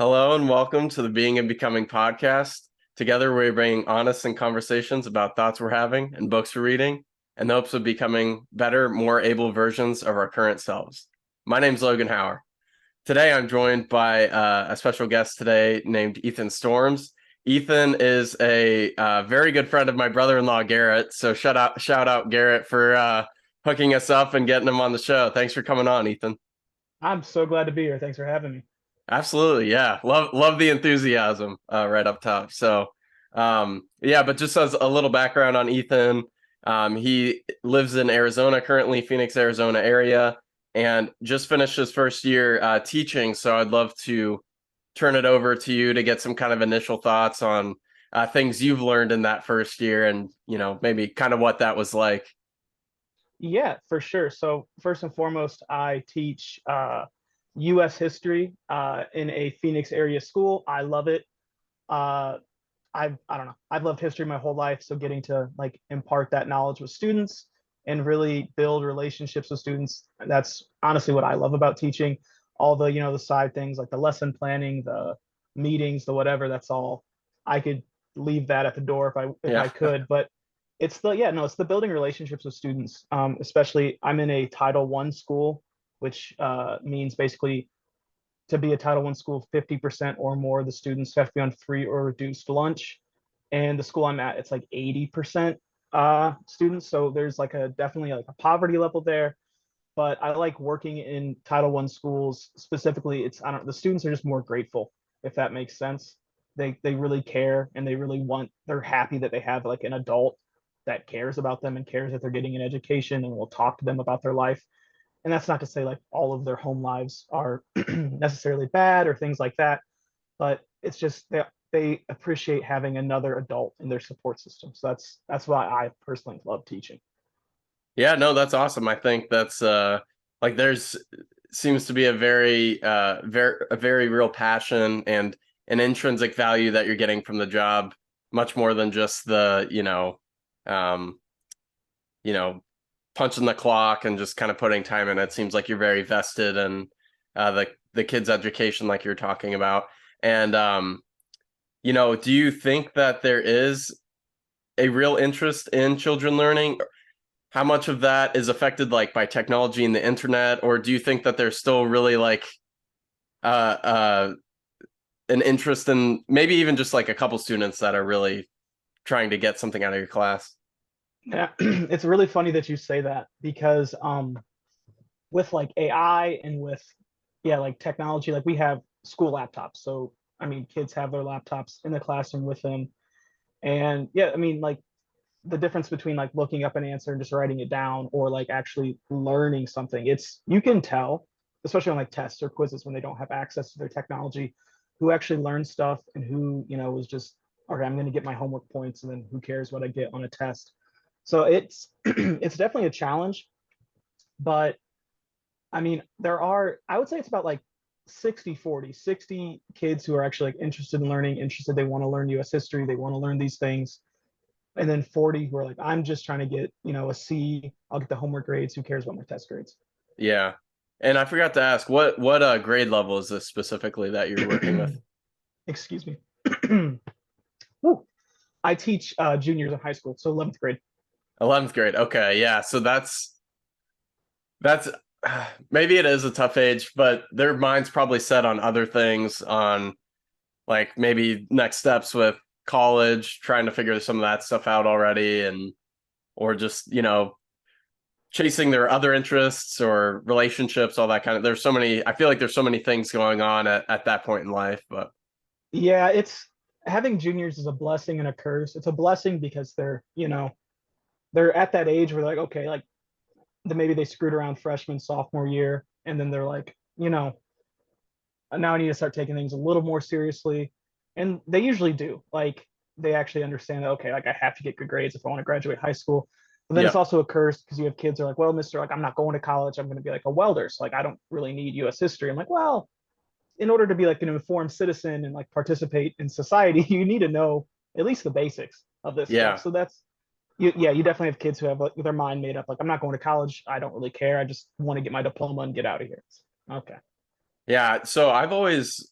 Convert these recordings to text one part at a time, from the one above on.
Hello and welcome to the Being and Becoming podcast. Together, we bring honest and conversations about thoughts we're having and books we're reading in the hopes of becoming better, more able versions of our current selves. My name's Logan Hauer. Today, I'm joined by a special guest today named Ethan Storms. Ethan is a very good friend of my brother-in-law, Garrett. So shout out Garrett for hooking us up and getting him on the show. Thanks for coming on, Ethan. I'm so glad to be here. Thanks for having me. Absolutely, yeah. Love the enthusiasm right up top. So, yeah, but just as a little background on Ethan, he lives in Arizona currently, Phoenix, Arizona area, and just finished his first year teaching. So I'd love to turn it over to you to get some kind of initial thoughts on things you've learned in that first year, and maybe kind of what that was like. Yeah, for sure. So first and foremost, I teach U.S. history in a Phoenix area school. I love it. Uh, I don't know. I've loved history my whole life, so getting to like impart that knowledge with students and really build relationships with students, that's honestly what I love about teaching. All the, the side things like the lesson planning, the meetings, the whatever, that's all I could leave that at the door if I Yeah, could, but it's the yeah, no, it's the building relationships with students. Especially I'm in a Title One school, which means basically to be a Title One school, 50% or more of the students have to be on free or reduced lunch. And the school I'm at, it's like 80% students. So there's like a definitely like a poverty level there. But I like working in Title One schools specifically. It's I don't the students are just more grateful, if that makes sense. They really care and they really want they're happy that they have like an adult that cares about them and cares that they're getting an education and will talk to them about their life. And that's not to say like all of their home lives are necessarily bad or things like that, but it's just they appreciate having another adult in their support system. So that's why I personally love teaching. yeah, no, that's awesome. I think that's like there's seems to be a very real passion and an intrinsic value that you're getting from the job, much more than just the um you know punching the clock and just kind of putting time in. It seems like you're very vested in the kids' education, like you're talking about. And do you think that there is a real interest in children learning? How much of that is affected like by technology and the internet, or do you think that there's still really like uh uh an interest in maybe even just like a couple students that are really trying to get something out of your class? Yeah, it's really funny that you say that because with like AI and with yeah, like technology, like we have school laptops. So I mean, kids have their laptops in the classroom with them. And yeah, I mean, like the difference between like looking up an answer and just writing it down or like actually learning something, it's you can tell, especially on like tests or quizzes when they don't have access to their technology, who actually learns stuff and who, is just, okay, I'm going to get my homework points and then who cares what I get on a test. So it's it's definitely a challenge, but I mean, I would say it's about like 60-40, 60 kids who are actually like interested in learning, interested, they want to learn US history, they want to learn these things. And then 40 who are like, I'm just trying to get, a C, I'll get the homework grades, who cares about my test grades? Yeah. And I forgot to ask, what grade level is this specifically that you're working with? Excuse me. Woo. I teach juniors in high school, so 11th grade. 11th grade. Okay, yeah. So that's maybe it is a tough age, but their mind's probably set on other things, on like maybe next steps with college, trying to figure some of that stuff out already, and or just chasing their other interests or relationships, all that kind of. There's so many. I feel like there's so many things going on at that point in life, but Yeah, it's having juniors is a blessing and a curse. It's a blessing because they're at that age where they're like, okay, like maybe they screwed around freshman, sophomore year, and then they're like, now I need to start taking things a little more seriously. And they usually do. Like they actually understand that, okay, like I have to get good grades if I want to graduate high school. But then it's yeah, also a curse because you have kids who are like, well, Mr. Like, I'm not going to college. I'm going to be like a welder. So like I don't really need US history. I'm like, well, in order to be like an informed citizen and like participate in society, you need to know at least the basics of this stuff. yeah, So that's yeah, you definitely have kids who have like, their mind made up. Like, I'm not going to college. I don't really care. I just want to get my diploma and get out of here. Okay. yeah. So I've always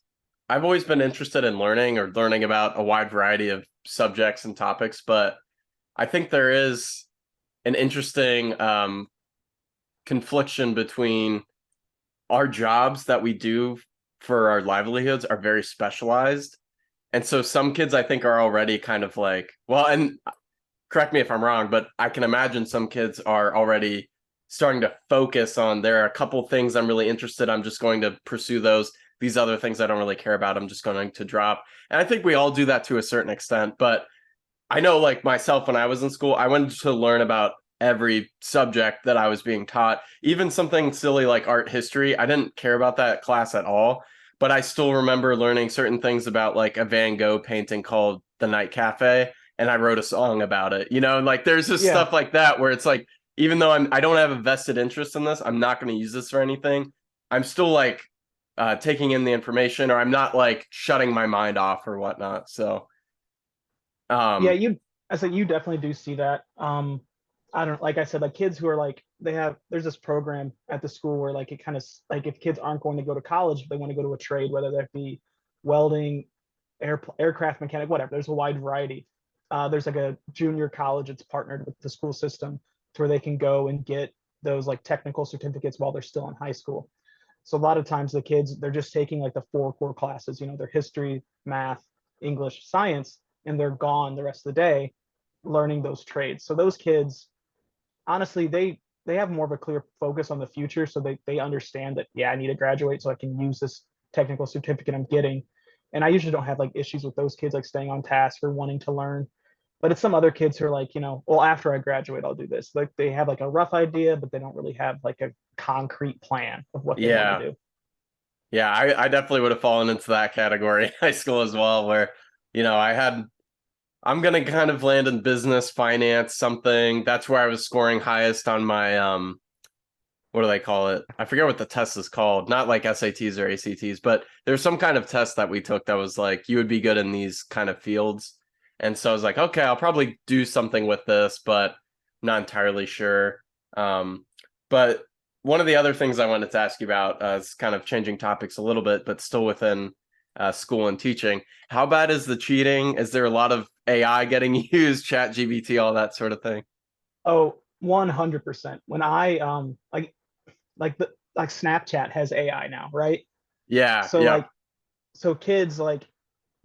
I've always been interested in learning about a wide variety of subjects and topics, but I think there is an interesting confliction between our jobs that we do for our livelihoods are very specialized. And so some kids I think are already kind of like, well, and correct me if I'm wrong, but I can imagine some kids are already starting to focus on there are a couple things I'm really interested. I'm just going to pursue those. These other things I don't really care about, I'm just going to drop. And I think we all do that to a certain extent. But I know, like myself, when I was in school, I wanted to learn about every subject that I was being taught, even something silly like art history. I didn't care about that class at all, but I still remember learning certain things about like a Van Gogh painting called The Night Cafe, and I wrote a song about it. And like there's just Yeah. stuff like that where it's like, even though I don't have a vested interest in this, I'm not going to use this for anything. I'm still like taking in the information, or I'm not like shutting my mind off or whatnot. So, Yeah, um, I said you definitely do see that. I don't like I said, like kids who are like there's this program at the school where like it kind of like if kids aren't going to go to college, they want to go to a trade, whether that be welding, aircraft mechanic, whatever. There's a wide variety. There's like a junior college that's partnered with the school system to where they can go and get those like technical certificates while they're still in high school. So a lot of times the kids they're just taking like the four core classes, their history, math, English, science, and they're gone the rest of the day learning those trades. So those kids, honestly, they have more of a clear focus on the future. So they understand that, yeah, I need to graduate so I can use this technical certificate I'm getting. And I usually don't have like issues with those kids like staying on task or wanting to learn. But it's some other kids who are like, well, after I graduate, I'll do this. Like they have like a rough idea, but they don't really have like a concrete plan of what they want to yeah, do. yeah, I definitely would have fallen into that category in high school as well, where, I'm gonna kind of land in business, finance, something. That's where I was scoring highest on my what do they call it? I forget what the test is called. Not like SATs or ACTs, but there's some kind of test that we took that was like you would be good in these kind of fields. And so I was like, okay, I'll probably do something with this, but not entirely sure. But one of the other things I wanted to ask you about is kind of changing topics a little bit, but still within school and teaching. How bad is the cheating? Is there a lot of AI getting used, chat GBT, all that sort of thing? Oh, 100%. When I like Snapchat has AI now, right? Yeah, So yeah. like so kids like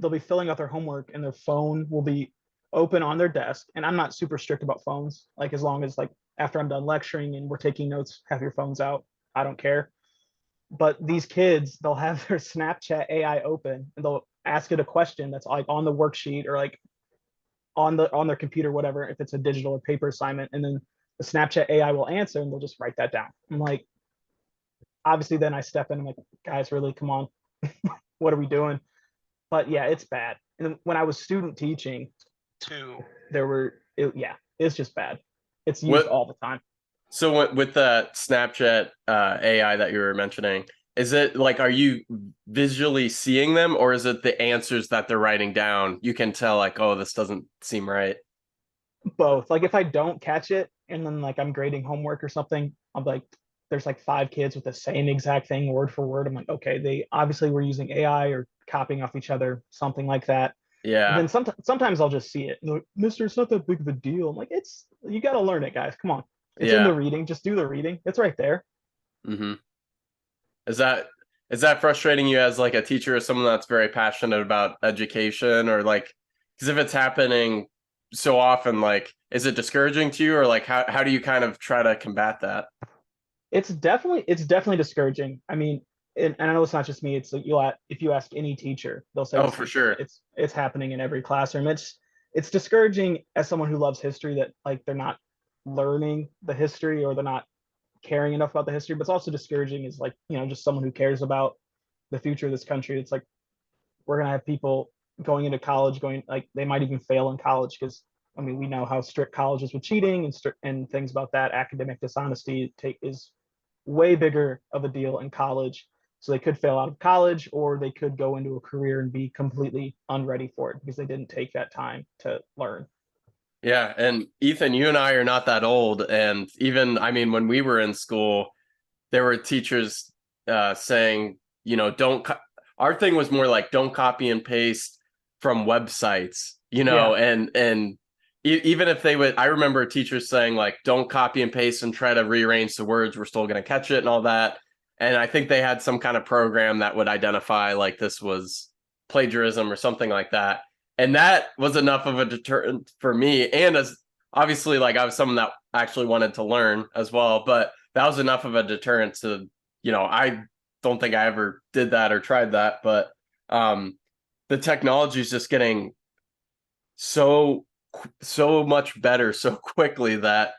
they'll be filling out their homework and their phone will be open on their desk. And I'm not super strict about phones. Like as long as like after I'm done lecturing and we're taking notes, have your phones out. I don't care. But these kids, they'll have their Snapchat AI open and they'll ask it a question that's like on the worksheet or like on their computer, whatever, if it's a digital or paper assignment, and then the Snapchat AI will answer and they'll just write that down. I'm like, obviously then I step in, I'm like, guys, really, come on, what are we doing? But yeah, it's bad. And when I was student teaching too, yeah, it's just bad. It's used What all the time. So with the Snapchat AI that you were mentioning, is it like are you visually seeing them, or is it the answers that they're writing down? You can tell like, oh, this doesn't seem right. Both. Like if I don't catch it and then like I'm grading homework or something, I'm like, there's like five kids with the same exact thing word for word. I'm like, okay, they obviously were using AI or copying off each other, something like that. But Yeah, then sometimes I'll just see it. Like, Mister, it's not that big of a deal. I'm like, you got to learn it, guys. Come on, it's in the yeah. reading. Just do the reading. It's right there. hmm Is that frustrating you as like a teacher or someone that's very passionate about education, or like because if it's happening so often, like is it discouraging to you, or like how do you kind of try to combat that? It's definitely discouraging. I mean, and I know it's not just me. It's like if you ask any teacher, they'll say the Oh, for same thing. sure. It's happening in every classroom. It's discouraging as someone who loves history that like they're not learning the history or they're not caring enough about the history. But it's also discouraging as like just someone who cares about the future of this country. It's like we're gonna have people going into college going like they might even fail in college because I mean we know how strict college is with cheating and things about that. Academic dishonesty is way bigger of a deal in college. So they could fail out of college or they could go into a career and be completely unready for it because they didn't take that time to learn. Yeah, and Ethan, you and I are not that old, and even I mean, when we were in school, there were teachers saying, don't. Our thing was more like, don't copy and paste from websites, Yeah, and even if they would, I remember teachers saying like, don't copy and paste and try to rearrange the words. We're still going to catch it and all that. And I think they had some kind of program that would identify like this was plagiarism or something like that. And that was enough of a deterrent for me. And as obviously, like I was someone that actually wanted to learn as well, but that was enough of a deterrent to, I don't think I ever did that or tried that, but the technology is just getting so much better so quickly that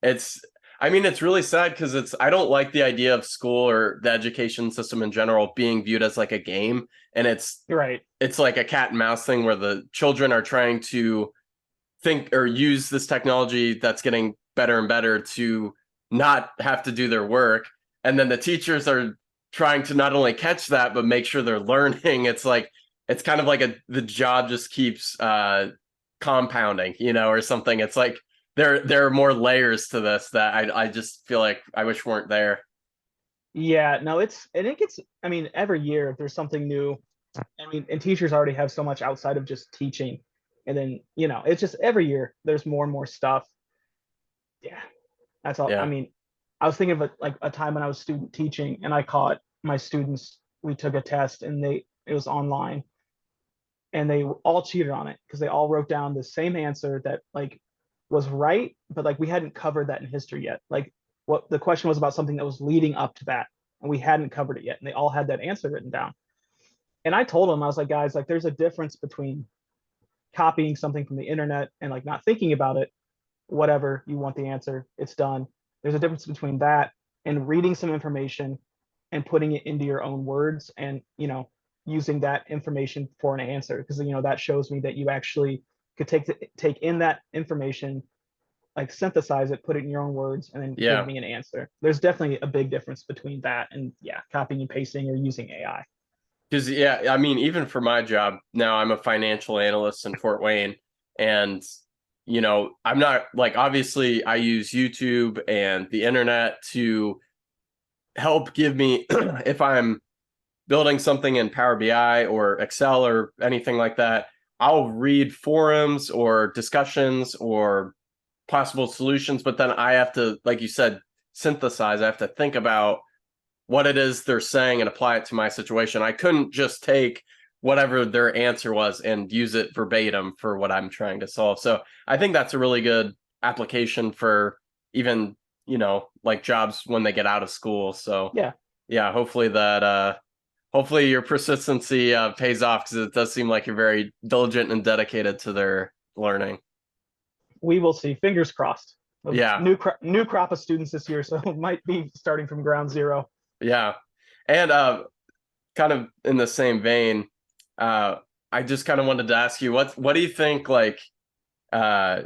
it's I mean it's really sad because I don't like the idea of school or the education system in general being viewed as like a game, and right. it's like a cat and mouse thing where the children are trying to think or use this technology that's getting better and better to not have to do their work, and then the teachers are trying to not only catch that but make sure they're learning. It's like it's kind of like the job just keeps compounding, or something. It's like there are more layers to this that I just feel like I wish weren't there. Yeah, no, it gets, I mean, every year there's something new. I mean, and teachers already have so much outside of just teaching. And then, it's just every year there's more and more stuff. Yeah, that's all. I Yeah. mean, I was thinking of like a time when I was student teaching and I caught my students, we took a test and it was online and they all cheated on it because they all wrote down the same answer that like was right, but like we hadn't covered that in history yet. Like what the question was about something that was leading up to that, and we hadn't covered it yet, and they all had that answer written down. And I told them, I was like, guys, like there's a difference between copying something from the internet and like not thinking about it, whatever you want the answer, it's done. There's a difference between that and reading some information and putting it into your own words and using that information for an answer, because that shows me that you actually could take in that information, like synthesize it, put it in your own words, and then give Yeah. me an answer. There's definitely a big difference between that and yeah, copying and pasting or using AI. Because yeah, I mean, even for my job now, I'm a financial analyst in Fort Wayne, and I'm not like obviously I use YouTube and the internet to help give me if I'm building something in Power BI or Excel or anything like that. I'll read forums or discussions or possible solutions, but then I have to, like you said, synthesize. I have to think about what it is they're saying and apply it to my situation. I couldn't just take whatever their answer was and use it verbatim for what I'm trying to solve. So I think that's a really good application for even, like jobs when they get out of school. So Yeah, yeah, hopefully your persistency pays off, because it does seem like you're very diligent and dedicated to their learning. we will see. Fingers crossed. A Yeah. new crop of students this year, so it might be starting from ground zero. Yeah. And kind of in the same vein, uh, I just kind of wanted to ask you, what do you think, like, uh,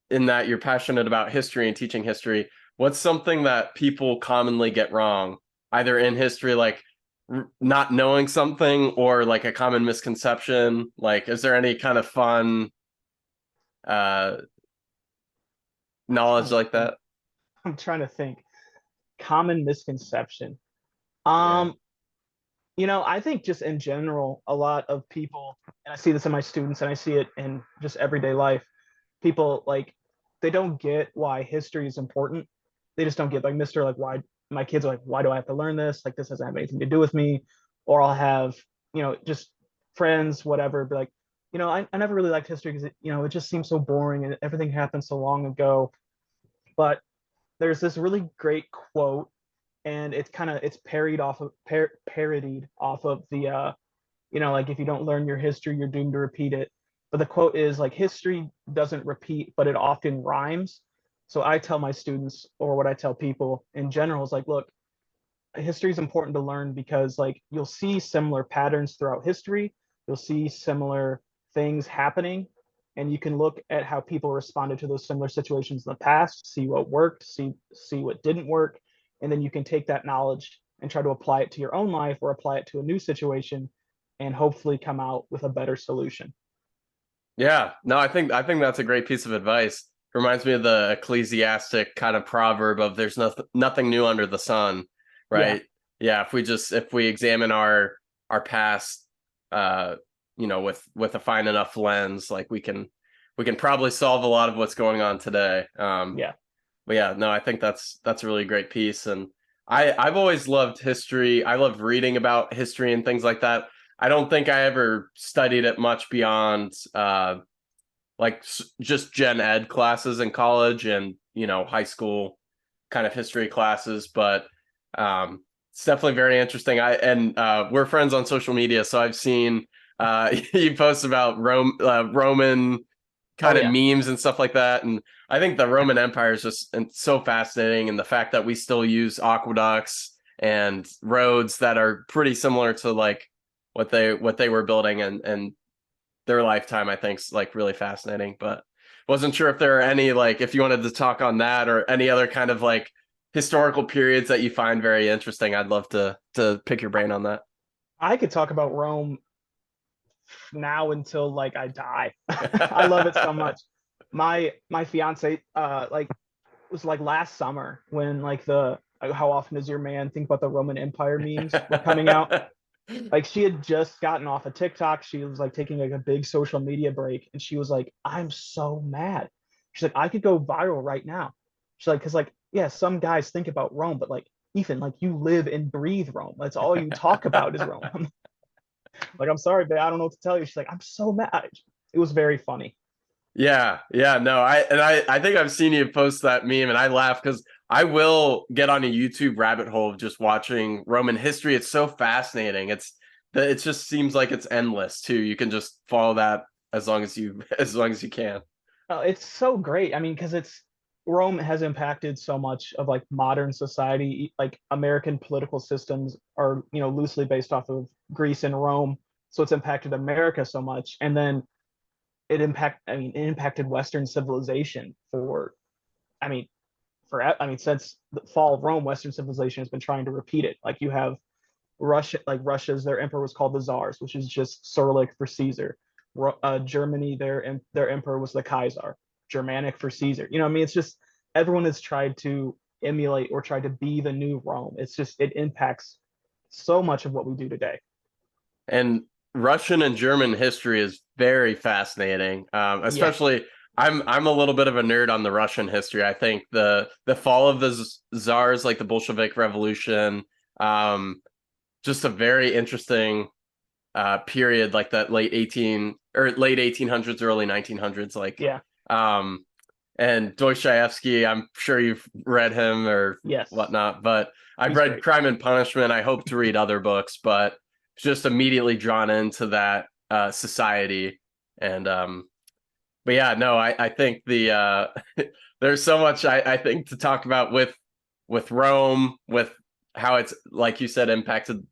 in that you're passionate about history and teaching history, what's something that people commonly get wrong, either in history, like not knowing something, or like a common misconception? Like, is there any kind of fun uh, knowledge Oh, like that? I'm trying to think. Common misconception. Yeah. Um, I think just in general, a lot of people, and I see this in my students and I see it in just everyday life, people like they don't get why history is important. They just don't get like Mr. Like why my kids are like, why do I have to learn this? Like this doesn't have anything to do with me. Or I'll have, just friends, whatever, be like, I never really liked history because it just seems so boring and everything happened so long ago. But there's this really great quote and it's parodied off of the like if you don't learn your history you're doomed to repeat it, but the quote is like history doesn't repeat but it often rhymes. So I tell my students, or what I tell people in general, is like, look, history is important to learn because like you'll see similar patterns throughout history, you'll see similar things happening, and you can look at how people responded to those similar situations in the past, see what worked, see what didn't work, and then you can take that knowledge and try to apply it to your own life or apply it to a new situation and hopefully come out with a better solution. Yeah, no, I think that's a great piece of advice. Reminds me of the ecclesiastic kind of proverb of "there's nothing new under the sun," Yeah, right? Yeah, if we examine our past, with a fine enough lens, like we can probably solve a lot of what's going on today. Yeah. But yeah, no, I think that's a really great piece. And I've always loved history. I love reading about history and things like that. I don't think I ever studied it much beyond just gen ed classes in college and high school kind of history classes. But it's definitely very interesting. We're friends on social media, so I've seen you post about Roman Oh kind of yeah. memes and stuff like that. And I think the Roman Empire is just so fascinating, and the fact that we still use aqueducts and roads that are pretty similar to like what they were building and their lifetime, I think is like really fascinating. But wasn't sure if there are any, like, if you wanted to talk on that or any other kind of like historical periods that you find very interesting. I'd love to pick your brain on that. I could talk about Rome now until like I die. I love it so much. My fiance like was like last summer when like the how often does your man think about the Roman Empire memes were coming out. Like she had just gotten off of TikTok. She was like taking like a big social media break, and she was like, "I'm so mad." She's like, "I could go viral right now." She's like, "Cause like yeah, some guys think about Rome, but like Ethan, like you live and breathe Rome. That's all you talk about is Rome." Like, I'm sorry, but I don't know what to tell you. She's like, I'm so mad. It was very funny. Yeah, no, I think I've seen you post that meme, and I laugh because I will get on a YouTube rabbit hole of just watching Roman history. It's so fascinating. It just seems like it's endless too. You can just follow that as long as you as long as you can. It's so great. I mean, because it's Rome has impacted so much of like modern society. Like American political systems are, loosely based off of Greece and Rome. So it's impacted America so much. And then it impacted Western civilization I mean, since the fall of Rome, Western civilization has been trying to repeat it. Like you have Russia's their emperor was called the Tsars, which is just Cyrillic for Caesar. Germany, their emperor was the Kaiser, Germanic for Caesar. You know what I mean? It's just everyone has tried to emulate or try to be the new Rome. It's just it impacts so much of what we do today. And Russian and German history is very fascinating. Yeah, Especially, I'm a little bit of a nerd on the Russian history. I think the fall of the czars, like the Bolshevik Revolution, um, just a very interesting period, like that late 1800s, early 1900s, like yeah, um, and Dostoevsky. I'm sure you've read him or yes, whatnot, but I've he's read great. Crime and Punishment. I hope to read other books, but just immediately drawn into that society. And but yeah, no, I think there's so much I think to talk about with Rome, with how it's, like you said, impacted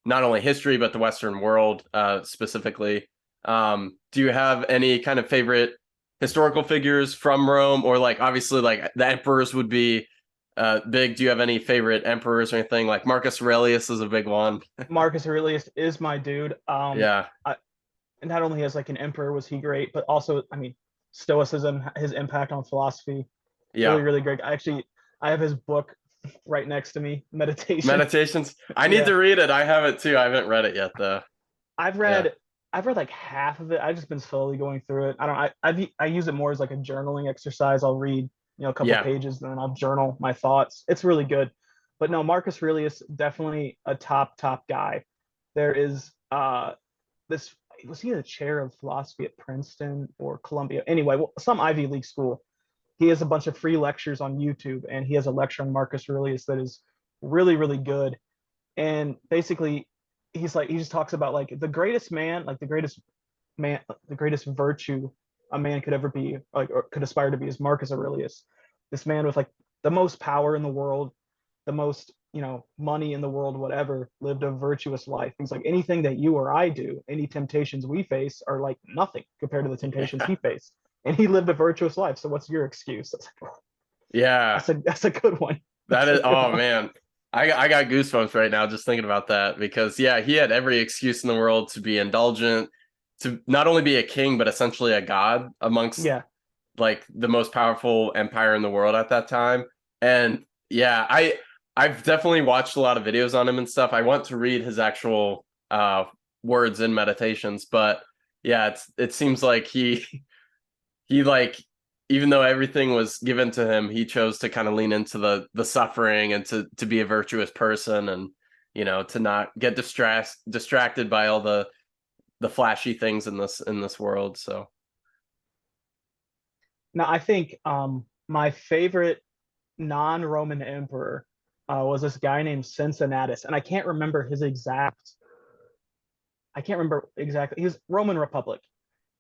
not only history but the Western world specifically. Do you have any kind of favorite historical figures from Rome, or like obviously like the emperors would be big? Do you have any favorite emperors or anything? Like Marcus Aurelius is a big one. Marcus Aurelius is my dude. Yeah, And not only as like an emperor was he great, but also, I mean, Stoicism, his impact on philosophy, really, yeah. really great. I have his book right next to me, Meditations. Meditations. I need Yeah, to read it. I have it too. I haven't read it yet though. I've Yeah. read, I've read like half of it. I've just been slowly going through it. I use it more as like a journaling exercise. I'll read, a couple Yeah. pages, and then I'll journal my thoughts. It's really good. But no, Marcus Aurelius, definitely a top guy. There is this was he the chair of philosophy at Princeton or Columbia? Anyway, some Ivy League school. He has a bunch of free lectures on YouTube, and he has a lecture on Marcus Aurelius that is really, really good. And basically, he just talks about like the greatest man, like the greatest virtue a man could ever be, like or could aspire to be, is Marcus Aurelius. This man with like the most power in the world, the most money in the world, whatever, lived a virtuous life. He's like anything that you or I do, any temptations we face are like nothing compared to the temptations he faced. And he lived a virtuous life. So what's your excuse? Yeah. That's a good one. That That's a is, good oh one. man. I got goosebumps right now just thinking about that, because yeah, he had every excuse in the world to be indulgent, to not only be a king but essentially a god amongst Yeah, like the most powerful empire in the world at that time. And yeah, I've definitely watched a lot of videos on him and stuff. I want to read his actual words in meditations. But yeah, it seems like he like, even though everything was given to him, he chose to kind of lean into the suffering and to be a virtuous person, and to not get distracted by all the flashy things in this world. So Now, I think my favorite non-Roman emperor was this guy named Cincinnatus, and I can't remember exactly. He's Roman Republic,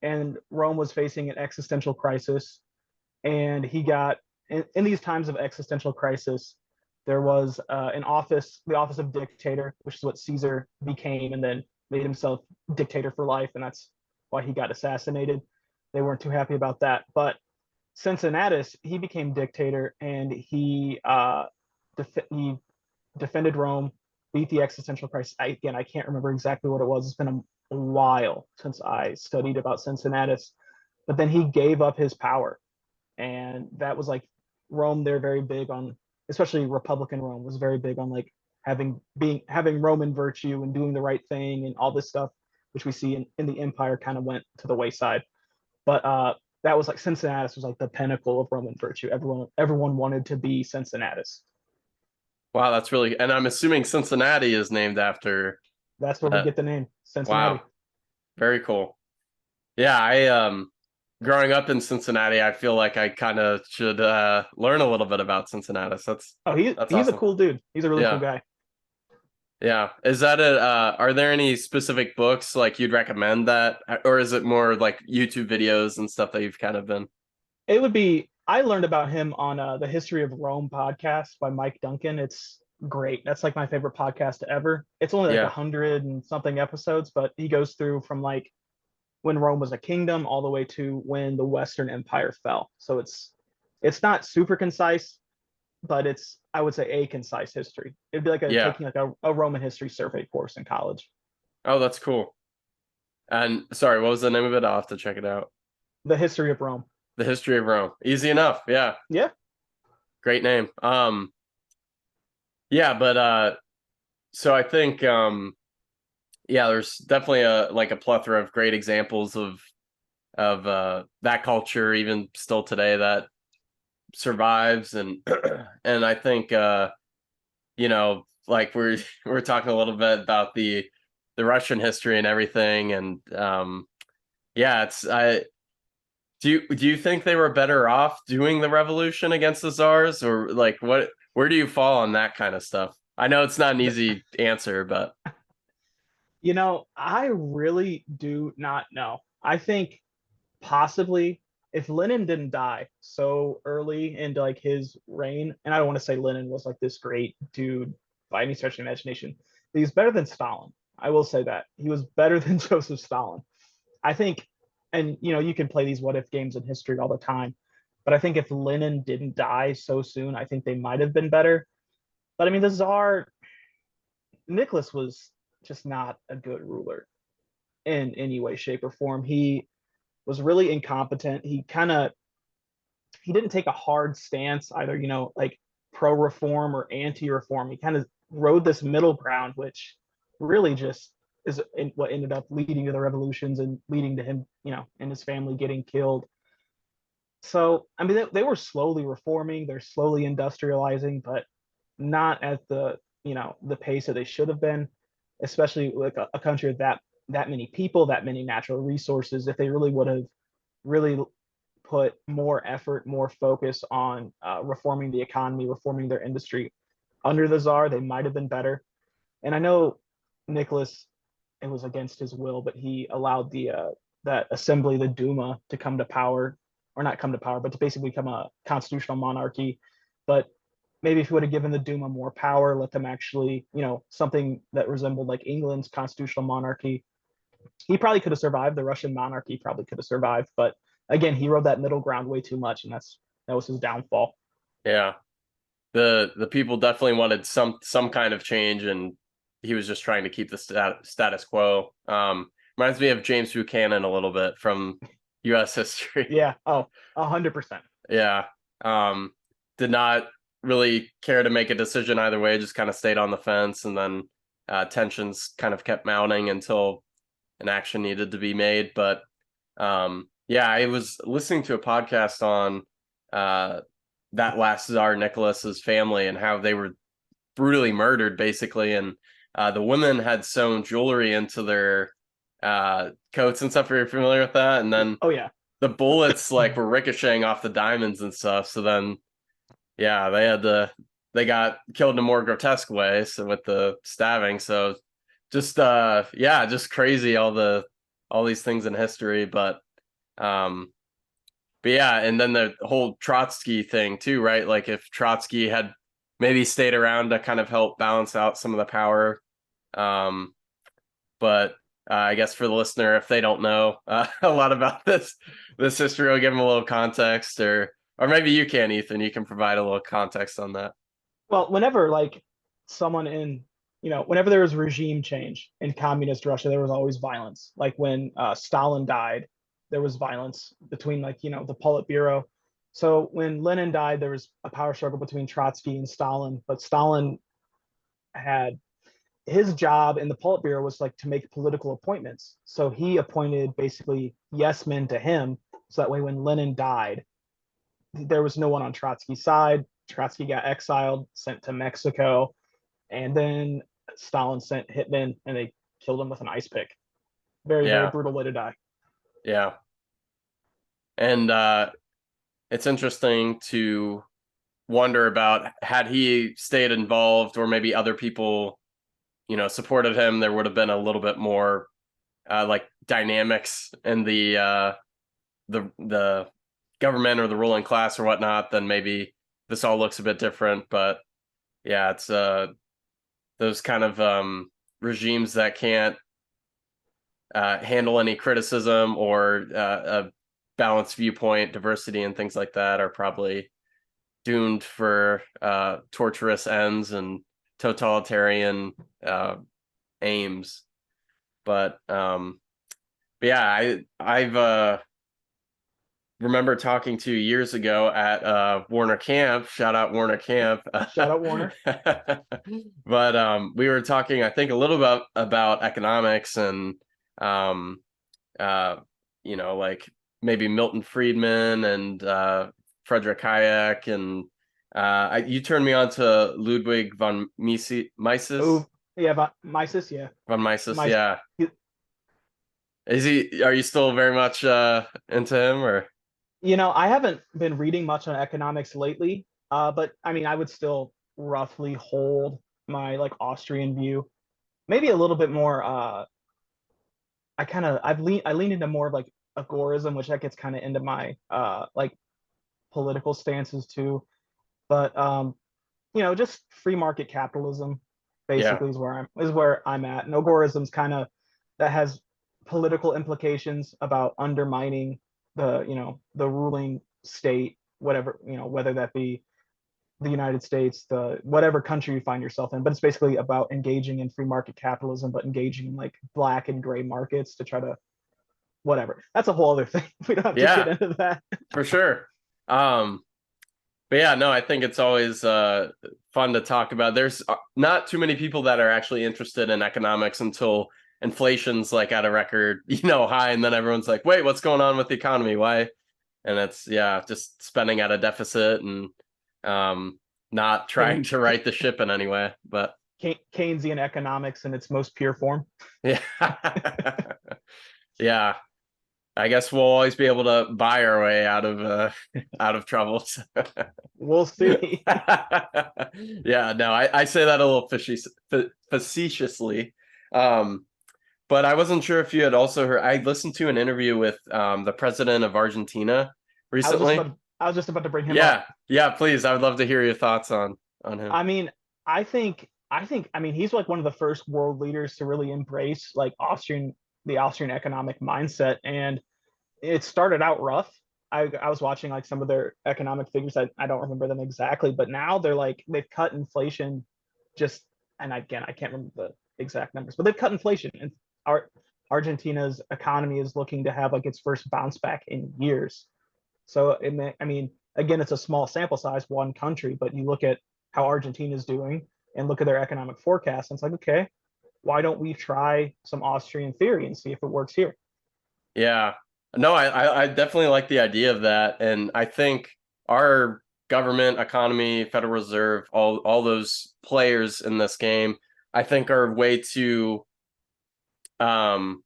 and Rome was facing an existential crisis, and he got in these times of existential crisis, there was the office of dictator, which is what Caesar became, and then made himself dictator for life, and that's why he got assassinated. They weren't too happy about that, but Cincinnatus, he became dictator, and he defended Rome, beat the existential crisis. Again, I can't remember exactly what it was. It's been a while since I studied about Cincinnatus, but then he gave up his power, and that was like Rome. They're very big on, especially Republican Rome was very big on like having Roman virtue and doing the right thing and all this stuff, which we see in the empire kind of went to the wayside. But that was like Cincinnatus was like the pinnacle of Roman virtue. Everyone wanted to be Cincinnatus. wow, that's really, and I'm assuming Cincinnati is named after That's where we that. get the name Cincinnati. Wow, very cool. Yeah, I growing up in Cincinnati, I feel like I kind of should learn a little bit about Cincinnati. Oh, That's he's a awesome. cool dude. He's a really cool Yeah. guy. Yeah. Is that are there any specific books like you'd recommend that, or is it more like YouTube videos and stuff that you've kind of been? It would be. I learned about him on the History of Rome podcast by Mike Duncan. It's great. That's like my favorite podcast ever. It's only like a Yeah. hundred and something episodes, but he goes through from like when Rome was a kingdom all the way to when the Western Empire fell. So it's not super concise, but it's I would say a concise history. It'd be like Yeah. taking like a Roman history survey course in college. Oh, that's cool. And sorry, what was the name of it? I'll have to check it out. The History of Rome. The History of Rome. Easy enough. Yeah. Yeah. Great name. Yeah, but so I think yeah, there's definitely a plethora of great examples of that culture even still today that survives, and and I think like we're talking a little bit about the Russian history and everything, and yeah, it's I do you think they were better off doing the revolution against the czars, or like where do you fall on that kind of stuff? I know it's not an easy answer, but I really do not know. I think possibly if Lenin didn't die so early into like his reign, and I don't want to say Lenin was like this great dude by any stretch of the imagination, but he's better than Stalin. I will say that he was better than Joseph Stalin. I think, and you can play these what if games in history all the time, but I think if Lenin didn't die so soon, I think they might have been better. But I mean, the Tsar Nicholas was just not a good ruler in any way, shape, or form. He was really incompetent. He didn't take a hard stance either, like pro reform or anti reform. He kind of rode this middle ground, which really just is what ended up leading to the revolutions and leading to him, and his family getting killed. So, I mean, they were slowly reforming, they're slowly industrializing, but not at the pace that they should have been, especially like a country with that many people, that many natural resources. If they really would have really put more effort, more focus on reforming the economy, reforming their industry under the czar, they might have been better. And I know Nicholas, it was against his will, but he allowed that assembly, the Duma, to come to power, or not come to power, but to basically become a constitutional monarchy. But maybe if he would have given the Duma more power, let them actually, something that resembled like England's constitutional monarchy, he probably could have survived. The Russian monarchy probably could have survived. But again, he rode that middle ground way too much, and that was his downfall. yeah, the people definitely wanted some kind of change, and he was just trying to keep the status quo. Reminds me of James Buchanan a little bit from U.S. history. Yeah. Oh, 100%. Yeah. Did not really care to make a decision either way, just kind of stayed on the fence, and then tensions kind of kept mounting until an action needed to be made. But yeah, I was listening to a podcast on that last Tsar Nicholas's family and how they were brutally murdered, basically, and the women had sewn jewelry into their coats and stuff. Are you familiar with that? And then Oh yeah. the bullets like were ricocheting off the diamonds and stuff. So then, yeah, they got killed in a more grotesque way, so with the stabbing. So just yeah, just crazy all these things in history. Um but yeah, and then the whole Trotsky thing too, right? Like if Trotsky had maybe stayed around to kind of help balance out some of the power. But I guess for the listener, if they don't know a lot about this history, I'll give them a little context, or maybe you can, Ethan. You can provide a little context on that. Well, whenever like someone in, whenever there was regime change in communist Russia, there was always violence. Like when Stalin died, there was violence between like, the Politburo. So when Lenin died, there was a power struggle between Trotsky and Stalin, but Stalin had his job in the Politburo was like to make political appointments. So he appointed basically yes men to him. So that way, when Lenin died, there was no one on Trotsky's side. Trotsky got exiled, sent to Mexico, and then Stalin sent hitmen and they killed him with an ice pick. Very, very Yeah, brutal way to die. yeah, and it's interesting to wonder about had he stayed involved, or maybe other people, supported him. There would have been a little bit more like dynamics in the government or the ruling class or whatnot, then maybe this all looks a bit different. But yeah, it's those kind of regimes that can't handle any criticism or a balanced viewpoint, diversity, and things like that are probably doomed for torturous ends and totalitarian aims. But yeah, I've remember talking to you years ago at Warner Camp. Shout out Warner Camp. Shout out Warner. But we were talking, I think, a little about economics and um, uh, like maybe Milton Friedman and Friedrich Hayek, and you turned me on to Ludwig von Mises. Oh yeah, Mises, yeah. Von Mises, Mises. yeah. Is he? Are you still very much into him, or? I haven't been reading much on economics lately, but I mean, I would still roughly hold my like Austrian view, maybe a little bit more. I lean into more of like agorism, which that gets kind of into my like political stances too. But just free market capitalism Yeah, basically is where I'm at. And agorism's kind of that has political implications about undermining the ruling state, whatever, whether that be the United States, the whatever country you find yourself in. But it's basically about engaging in free market capitalism, but engaging in like black and gray markets to try to whatever. That's a whole other thing. We don't have to yeah, get into that. for sure. Um, but yeah, no, I think it's always fun to talk about. There's not too many people that are actually interested in economics until inflation's like at a record, high, and then everyone's like, "Wait, what's going on with the economy? Why?" And it's just spending at a deficit and not trying to right the ship in any way. But Keynesian economics in its most pure form. yeah, yeah. I guess we'll always be able to buy our way out of troubles. We'll see. Yeah, no, I say that a little facetiously. But I wasn't sure if you had also heard. I listened to an interview with the president of Argentina recently. I was just about to bring him Yeah, up. yeah, please. I would love to hear your thoughts on him. I mean, I mean, he's like one of the first world leaders to really embrace like the Austrian economic mindset, and it started out rough. I was watching like some of their economic figures. I don't remember them exactly, but now they've cut inflation just, and again, I can't remember the exact numbers, but they've cut inflation, and Argentina's economy is looking to have like its first bounce back in years. So I mean, again, it's a small sample size, one country, but you look at how Argentina is doing and look at their economic forecast, and it's like, okay, why don't we try some Austrian theory and see if it works here? Yeah. No, I definitely like the idea of that. And I think our government, economy, Federal Reserve, all those players in this game, I think are way too um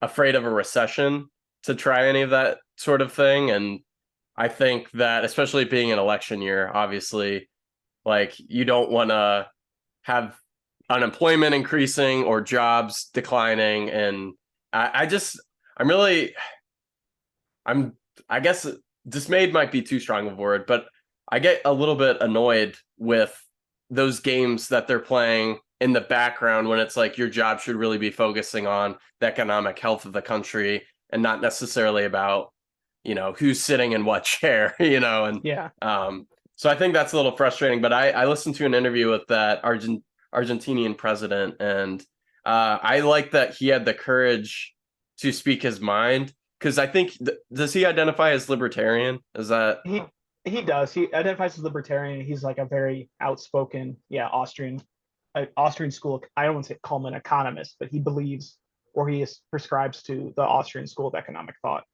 afraid of a recession to try any of that sort of thing. And I think that especially being an election year, obviously, like you don't want to have unemployment increasing or jobs declining. And I just I'm really I'm I guess dismayed might be too strong of a word, but I get a little bit annoyed with those games that they're playing in the background when it's like your job should really be focusing on the economic health of the country and not necessarily about, who's sitting in what chair, and Yeah. so I think that's a little frustrating. But I listened to an interview with that Argentinian president, and I like that he had the courage to speak his mind because I think does he identify as libertarian? Is that He does. He identifies as libertarian. He's like a very outspoken, yeah, Austrian school. I don't want to call him an economist, but he believes, or he prescribes to the Austrian school of economic thought.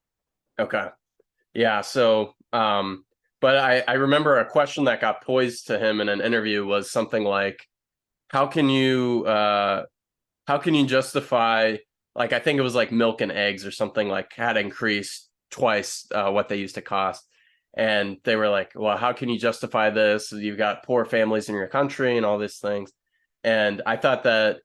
okay? Yeah. So, but I remember a question that got posed to him in an interview was something like, "How can you justify like I think it was like milk and eggs or something like had increased twice what they used to cost." And they were like, well, how can you justify this? You've got poor families in your country and all these things. And I thought that,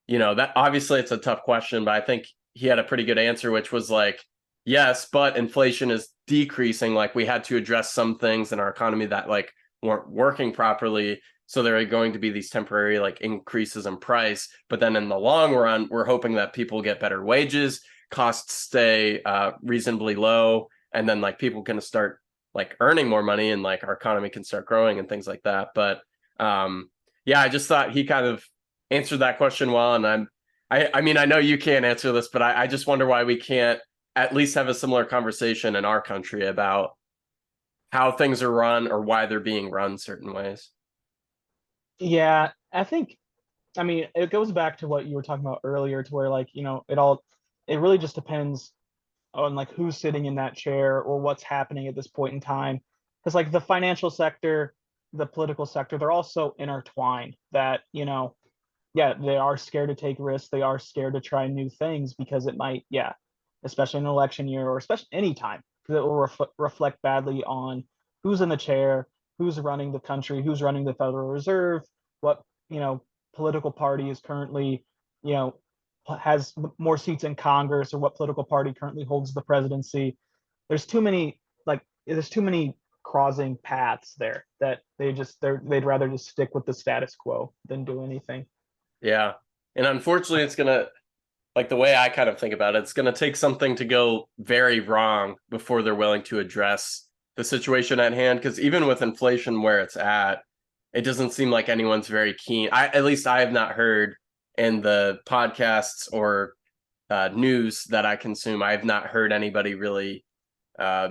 that obviously it's a tough question, but I think he had a pretty good answer, which was like, yes, but inflation is decreasing. Like we had to address some things in our economy that like weren't working properly. So there are going to be these temporary like increases in price. But then in the long run, we're hoping that people get better wages, costs stay reasonably low, and then like people can start like earning more money and like our economy can start growing and things like that. But yeah, I just thought he kind of answered that question well. And I mean, I know you can't answer this, but I just wonder why we can't at least have a similar conversation in our country about how things are run or why they're being run certain ways. Yeah, I think, I mean, it goes back to what you were talking about earlier, to where like, it really just depends on like who's sitting in that chair or what's happening at this point in time. Because like the financial sector, the political sector, they're all so intertwined that, yeah, they are scared to take risks. They are scared to try new things because it might, yeah, especially in an election year or especially any time, because it will reflect badly on who's in the chair, who's running the country, who's running the Federal Reserve, what, you know, political party is currently, you know, has more seats in Congress, or what political party currently holds the presidency. There's too many, there's too many crossing paths there that they'd rather just stick with the status quo than do anything. Yeah. And unfortunately, it's going to, like the way I kind of think about it, it's going to take something to go very wrong before they're willing to address the situation at hand. Because even with inflation where it's at, it doesn't seem like anyone's very keen. At least I have not heard in the podcasts or news that I consume, I have not heard anybody really uh,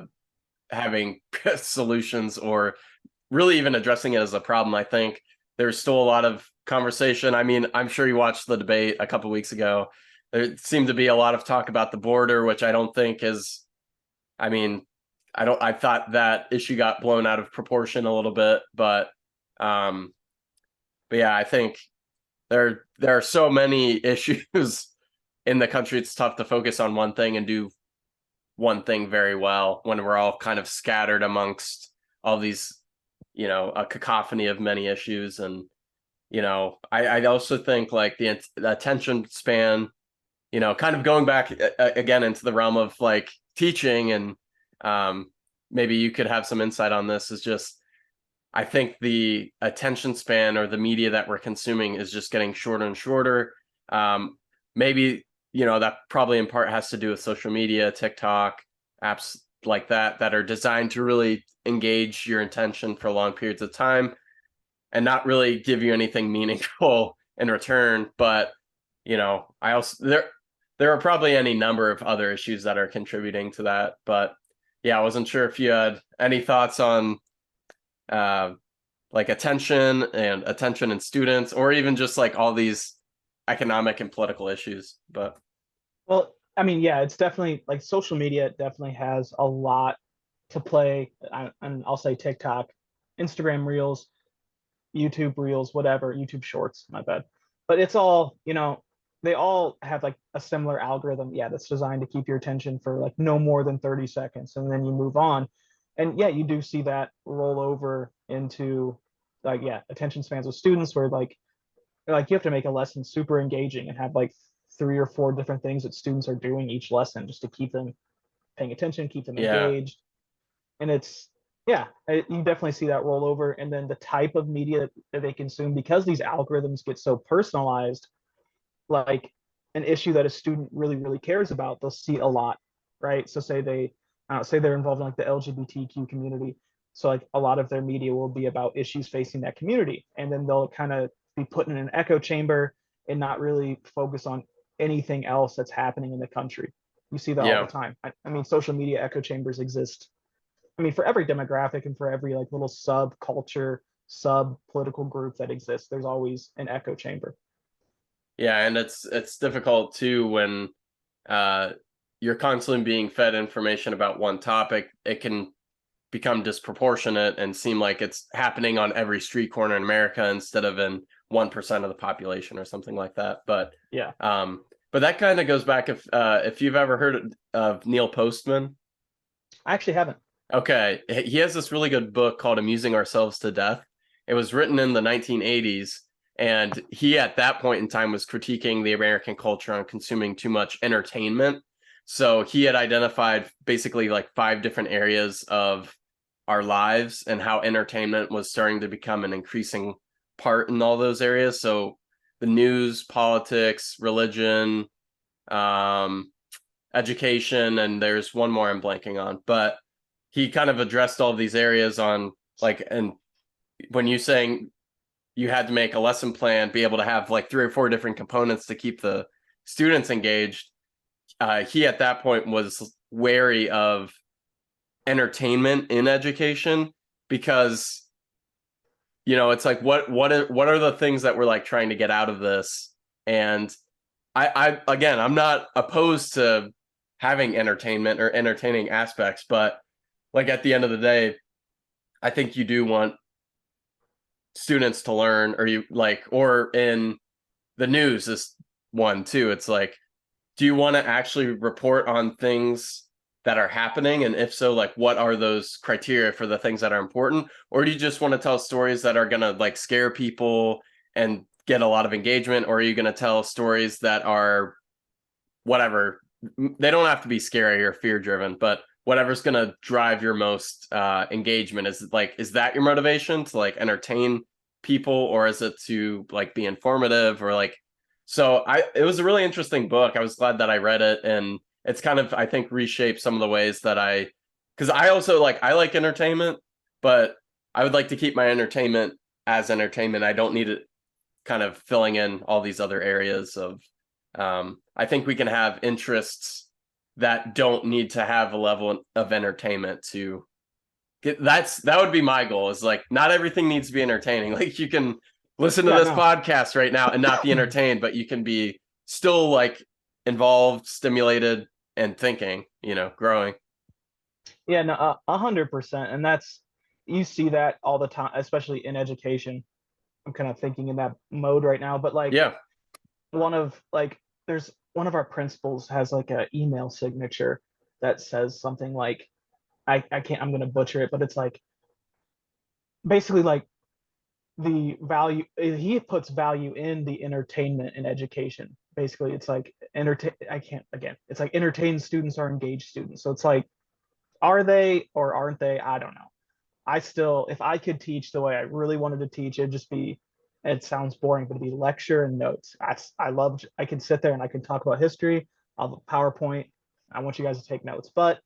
having solutions or really even addressing it as a problem. I think there's still a lot of conversation. I mean, I'm sure you watched the debate a couple of weeks ago. There seemed to be a lot of talk about the border, which I don't think is, I mean, I thought that issue got blown out of proportion a little bit, um, but yeah, I think there are so many issues in the country. It's tough to focus on one thing and do one thing very well when we're all kind of scattered amongst all these, a cacophony of many issues. And, I also think like the attention span, kind of going back again into the realm of like teaching and maybe you could have some insight on this is just, I think the attention span or the media that we're consuming is just getting shorter and shorter. Maybe, that probably in part has to do with social media, TikTok, apps like that are designed to really engage your attention for long periods of time and not really give you anything meaningful in return. But, I also, there are probably any number of other issues that are contributing to that. But yeah, I wasn't sure if you had any thoughts on like attention in students, or even just like all these economic and political issues. But Well, I mean, yeah, it's definitely like social media definitely has a lot to play. And I'll say TikTok, Instagram Reels, YouTube Reels, whatever, YouTube Shorts, my bad. But it's all, they all have like a similar algorithm, yeah, that's designed to keep your attention for like no more than 30 seconds, and then you move on. And yeah, you do see that roll over into like, yeah, attention spans with students where like you have to make a lesson super engaging and have like 3 or 4 different things that students are doing each lesson just to keep them paying attention, keep them yeah, engaged. And it's, yeah, you definitely see that roll over. And then the type of media that they consume, because these algorithms get so personalized, like an issue that a student really really cares about, they'll see a lot, right? So say they're involved in like the LGBTQ community, so like a lot of their media will be about issues facing that community, and then they'll kind of be put in an echo chamber and not really focus on anything else that's happening in the country. You see that all the yeah. time. I mean, social media echo chambers exist, I mean, for every demographic and for every like little subculture, sub political group that exists, there's always an echo chamber. Yeah, and it's difficult too when uh, you're constantly being fed information about one topic. It can become disproportionate and seem like it's happening on every street corner in America instead of in 1% of the population or something like that. Yeah, But that kind of goes back if you've ever heard of Neil Postman. I actually haven't. Okay, he has this really good book called Amusing Ourselves to Death. It was written in the 1980s, and he at that point in time was critiquing the American culture on consuming too much entertainment. So he had identified basically like 5 different areas of our lives and how entertainment was starting to become an increasing part in all those areas. So the news, politics, religion, um, education, and there's one more I'm blanking on, but he kind of addressed all of these areas on like, and when you saying you had to make a lesson plan, be able to have like 3 or 4 different components to keep the students engaged. He at that point was wary of entertainment in education because it's like what are the things that we're like trying to get out of this. And I again, I'm not opposed to having entertainment or entertaining aspects, but like at the end of the day, I think you do want students to learn, or you like, or in the news is one too. It's like, do you want to actually report on things that are happening? And if so, like, what are those criteria for the things that are important? Or do you just want to tell stories that are going to like scare people and get a lot of engagement? Or are you going to tell stories that are whatever? They don't have to be scary or fear driven, but whatever's going to drive your most engagement. Is that your motivation to like entertain people, or is it to like be informative, or like, so it was a really interesting book. I was glad that I read it, and it's kind of, I think, reshaped some of the ways that because I also I like entertainment, but I would like to keep my entertainment as entertainment. I don't need it kind of filling in all these other areas of, I think we can have interests that don't need to have a level of entertainment to get. That would be my goal, is like, not everything needs to be entertaining. Like, you can listen to Yeah, this no. podcast right now and not be entertained, but you can be still like involved, stimulated, and thinking, growing. Yeah, no, 100%. And you see that all the time, especially in education. I'm kind of thinking in that mode right now, but like Yeah. there's one of our principals has like a email signature that says something like, I can't, I'm gonna butcher it, but it's like basically like the value, he puts value in the entertainment and education. Basically, it's like entertain. I can't again. It's like entertained students are engaged students. So it's like, are they or aren't they? I don't know. I still, if I could teach the way I really wanted to teach, it'd just be, it sounds boring, but it'd be lecture and notes. I can sit there and I can talk about history. I'll have a PowerPoint. I want you guys to take notes, but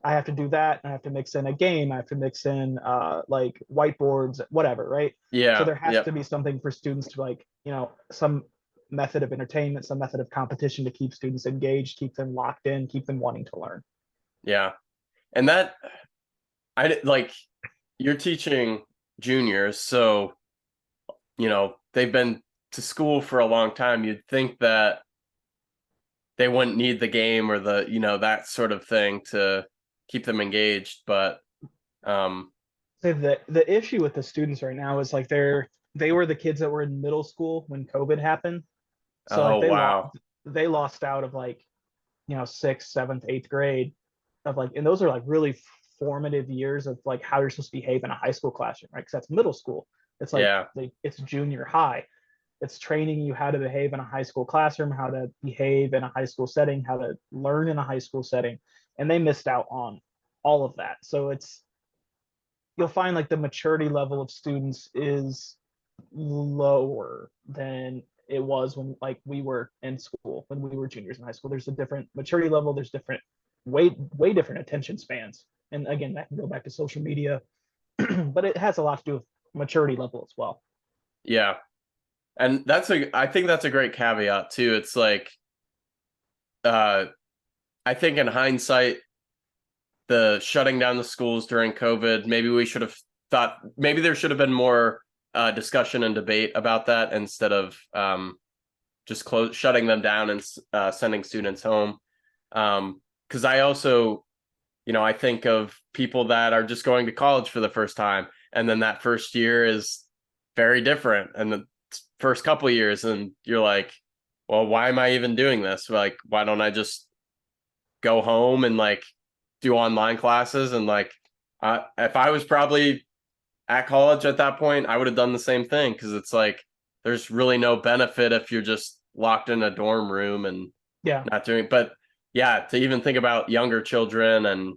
I have to do that. I have to mix in a game. I have to mix in like whiteboards, whatever, right? So Yeah. there has Yep. to be something for students to like, some method of entertainment, some method of competition to keep students engaged, keep them locked in, keep them wanting to learn. Yeah. And that, I like, you're teaching juniors, so they've been to school for a long time, you'd think that they wouldn't need the game or the, that sort of thing to keep them engaged. But um, So the issue with the students right now is like they were the kids that were in middle school when COVID happened. So like oh wow, they lost out of like, sixth, seventh, eighth grade of like, and those are like really formative years of like how you're supposed to behave in a high school classroom, right? Because that's middle school. It's yeah, like it's junior high. It's training you how to behave in a high school classroom, how to behave in a high school setting, how to learn in a high school setting, and they missed out on all of that. So it's you'll find like the maturity level of students is lower than it was when like we were in school when we were juniors in high school. There's a different maturity level. There's different way different attention spans. And again, that can go back to social media, but it has a lot to do with maturity level as well. yeah. And I think that's a great caveat too. It's like, uh, I think in hindsight, the shutting down the schools during COVID, maybe we should have thought, maybe there should have been more discussion and debate about that instead of just shutting them down and sending students home. Because I also, I think of people that are just going to college for the first time, and then that first year is very different, and the first couple of years, and you're like, well, why am I even doing this? Like, why don't I just go home and like do online classes? And like, if I was probably at college at that point, I would have done the same thing, because it's like there's really no benefit if you're just locked in a dorm room and Yeah. not doing. But yeah, to even think about younger children and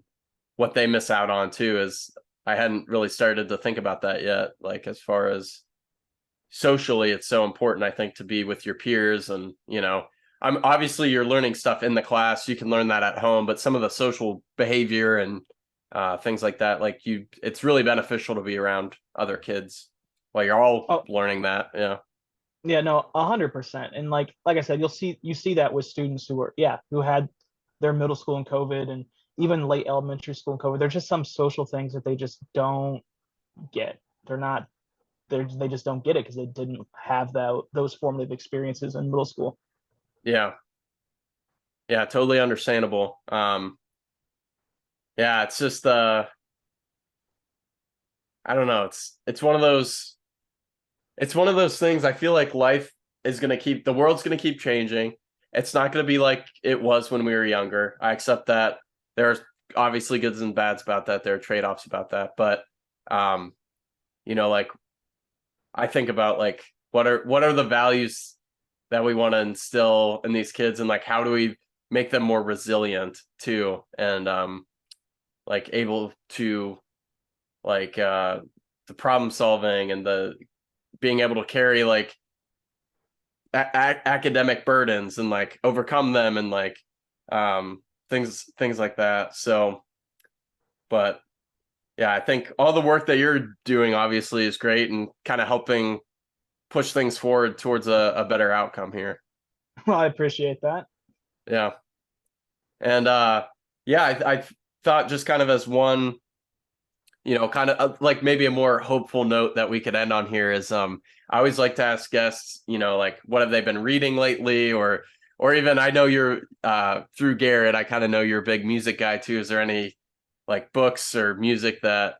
what they miss out on too is, I hadn't really started to think about that yet. Like, as far as socially, it's so important, I think, to be with your peers. And I'm obviously, you're learning stuff in the class, you can learn that at home, but some of the social behavior and things like that, like it's really beneficial to be around other kids while you're all Oh, learning that. Yeah, yeah, no, 100%. And like I said, you see that with students who are who had their middle school in COVID and even late elementary school in COVID. There's just some social things that they just don't get. They're not they just don't get it because they didn't have those formative experiences in middle school. yeah, yeah, totally understandable. Yeah, it's just I don't know, it's one of those things. I feel like life is going to keep, the world's going to keep changing. It's not going to be like it was when we were younger. I accept that. There's obviously goods and bads about that. There are trade-offs about that. But, um, like, I think about like, what are the values that we want to instill in these kids, and like, how do we make them more resilient too? And, like, able to like, the problem solving and the being able to carry like academic burdens and like overcome them, and like things like that. So, but yeah, I think all the work that you're doing obviously is great, and kind of helping push things forward towards a better outcome here. Well, I appreciate that. Yeah. And yeah, I thought, just kind of as one, kind of like maybe a more hopeful note that we could end on here is, I always like to ask guests, like, what have they been reading lately, or even, I know you're through Garrett, I kind of know you're a big music guy too. Is there any like books or music that?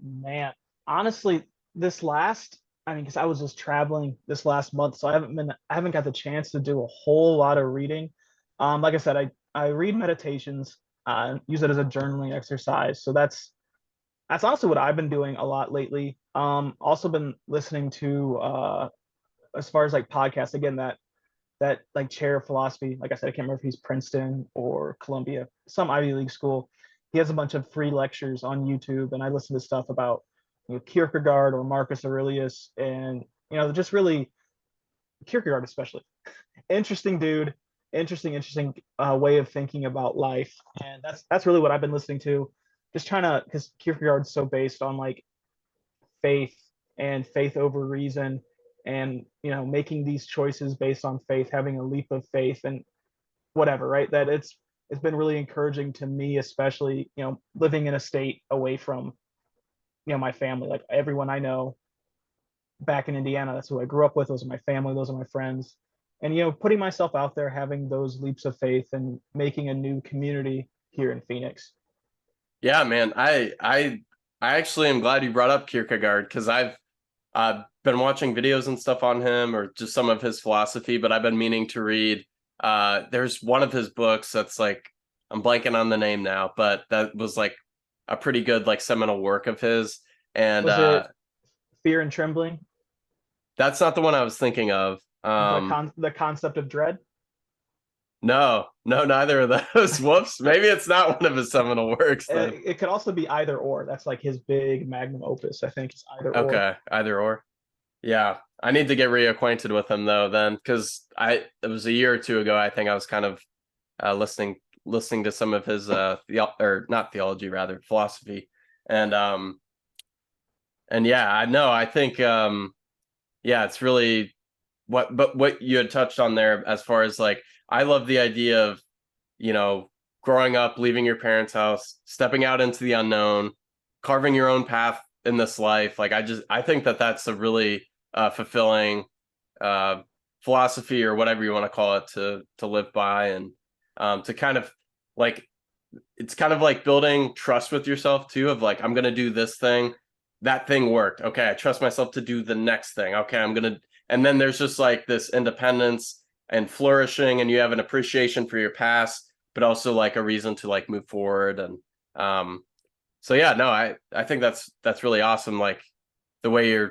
Man, honestly, I mean, because I was just traveling this last month, so I haven't got the chance to do a whole lot of reading. Like I said, I read meditations, use it as a journaling exercise. So that's honestly what I've been doing a lot lately. Also been listening to as far as like podcasts, again, that like chair of philosophy. Like I said, I can't remember if he's Princeton or Columbia, some Ivy League school. He has a bunch of free lectures on YouTube, and I listen to stuff about Kierkegaard or Marcus Aurelius, and just really Kierkegaard especially. Interesting dude, interesting way of thinking about life, and that's really what I've been listening to. Just trying to, because Kierkegaard's so based on like faith and faith over reason, and making these choices based on faith, having a leap of faith and whatever, right? That it's been really encouraging to me, especially living in a state away from my family. Like everyone I know back in Indiana. That's who I grew up with. Those are my family. Those are my friends. And putting myself out there, having those leaps of faith, and making a new community here in Phoenix. Yeah, man. I actually am glad you brought up Kierkegaard because I've been watching videos and stuff on him or just some of his philosophy, but I've been meaning to read. There's one of his books that's like I'm blanking on the name now, but that was like a pretty good like seminal work of his. And Was it Fear and Trembling? that's not the one I was thinking of. The concept of dread? No, no, neither of those. Whoops. Maybe it's not one of his seminal works then. It could also be Either Or. That's like his big magnum opus. I think it's Either Or. Okay, either or. Yeah, I need to get reacquainted with him though then, because it was a year or two ago. I think I was kind of listening to some of his or not theology, rather philosophy, and yeah, I know. I think yeah, it's really what you had touched on there as far as like I love the idea of growing up, leaving your parents' house, stepping out into the unknown, carving your own path in this life. Like I think that that's a really fulfilling philosophy or whatever you want to call it to live by, and to kind of like it's kind of like building trust with yourself too, of like I'm gonna do this thing, that thing worked, okay, I trust myself to do the next thing, okay, I'm gonna. And then there's just like this independence and flourishing, and you have an appreciation for your past, but also like a reason to like move forward. And so yeah, no, I think that's really awesome, like the way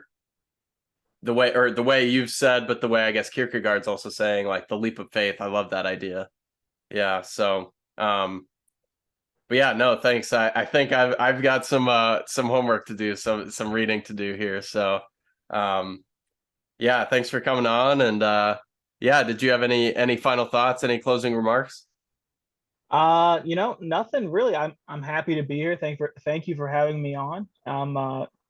the way you've said, but the way I guess Kierkegaard's also saying, like the leap of faith. I love that idea. Yeah. So but yeah, no, thanks. I think I've got some homework to do, some reading to do here. So yeah, thanks for coming on. And yeah, did you have any final thoughts, any closing remarks? Nothing really. I'm happy to be here. Thank you for having me on.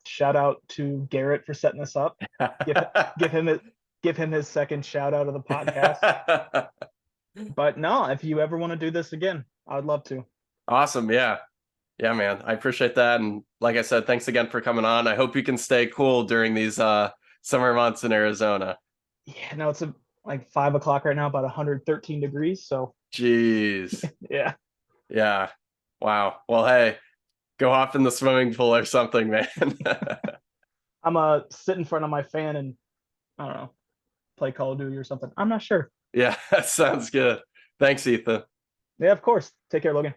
Shout out to Garrett for setting this up. Give give him it give him his second shout out of the podcast. But no, if you ever want to do this again, I'd love to. Awesome. Yeah. Yeah, man. I appreciate that. And like I said, thanks again for coming on. I hope you can stay cool during these summer months in Arizona. Yeah, no, it's like 5 o'clock right now, about 113 degrees. So Jeez. yeah, Yeah. Wow. Well, hey, go off in the swimming pool or something, man. I'm sit in front of my fan and I don't know, play Call of Duty or something. I'm not sure. Yeah, that sounds good. Thanks, Ethan. Yeah, of course. Take care, Logan.